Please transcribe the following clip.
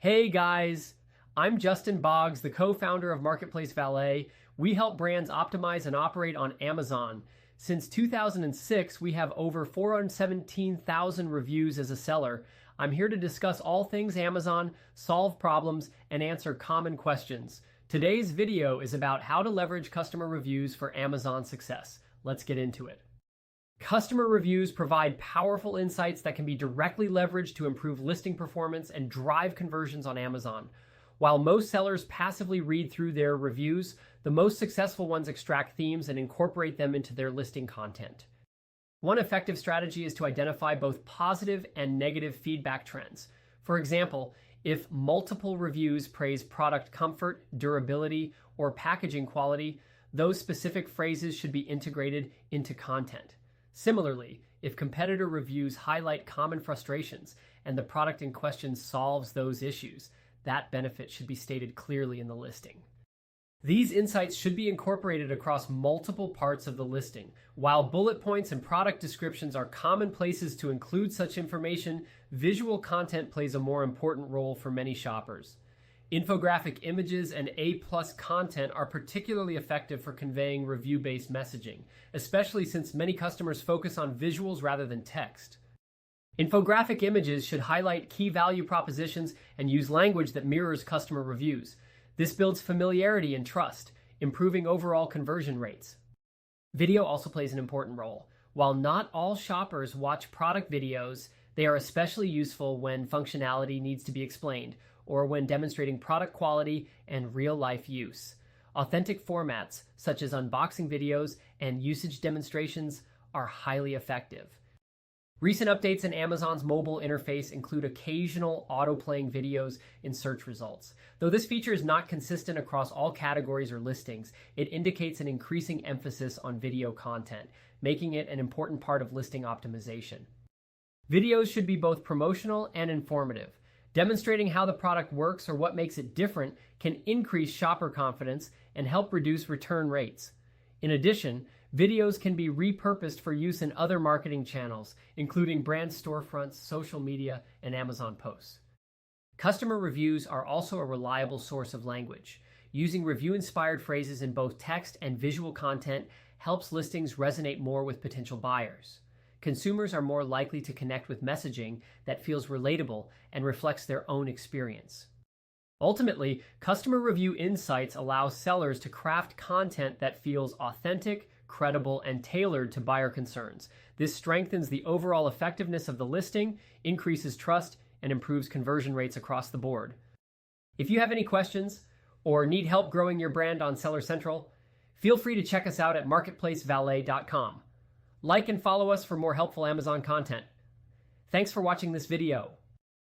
Hey guys, I'm Justin Boggs, the co-founder of Marketplace Valet. We help brands optimize and operate on Amazon. Since 2006, we have over 417,000 reviews as a seller. I'm here to discuss all things Amazon, solve problems, and answer common questions. Today's video is about how to leverage customer reviews for Amazon success. Let's get into it. Customer reviews provide powerful insights that can be directly leveraged to improve listing performance and drive conversions on Amazon. While most sellers passively read through their reviews, the most successful ones extract themes and incorporate them into their listing content. One effective strategy is to identify both positive and negative feedback trends. For example, if multiple reviews praise product comfort, durability, or packaging quality, those specific phrases should be integrated into content. Similarly, if competitor reviews highlight common frustrations and the product in question solves those issues, that benefit should be stated clearly in the listing. These insights should be incorporated across multiple parts of the listing. While bullet points and product descriptions are common places to include such information, visual content plays a more important role for many shoppers. Infographic images and A+ content are particularly effective for conveying review-based messaging, especially since many customers focus on visuals rather than text. Infographic images should highlight key value propositions and use language that mirrors customer reviews. This builds familiarity and trust, improving overall conversion rates. Video also plays an important role. While not all shoppers watch product videos, they are especially useful when functionality needs to be explained, or when demonstrating product quality and real-life use. Authentic formats, such as unboxing videos and usage demonstrations, are highly effective. Recent updates in Amazon's mobile interface include occasional auto-playing videos in search results. Though this feature is not consistent across all categories or listings, it indicates an increasing emphasis on video content, making it an important part of listing optimization. Videos should be both promotional and informative. Demonstrating how the product works or what makes it different can increase shopper confidence and help reduce return rates. In addition, videos can be repurposed for use in other marketing channels, including brand storefronts, social media, and Amazon posts. Customer reviews are also a reliable source of language. Using review-inspired phrases in both text and visual content helps listings resonate more with potential buyers. Consumers are more likely to connect with messaging that feels relatable and reflects their own experience. Ultimately, customer review insights allow sellers to craft content that feels authentic, credible, and tailored to buyer concerns. This strengthens the overall effectiveness of the listing, increases trust, and improves conversion rates across the board. If you have any questions or need help growing your brand on Seller Central, feel free to check us out at marketplacevalet.com. Like and follow us for more helpful Amazon content. Thanks for watching this video.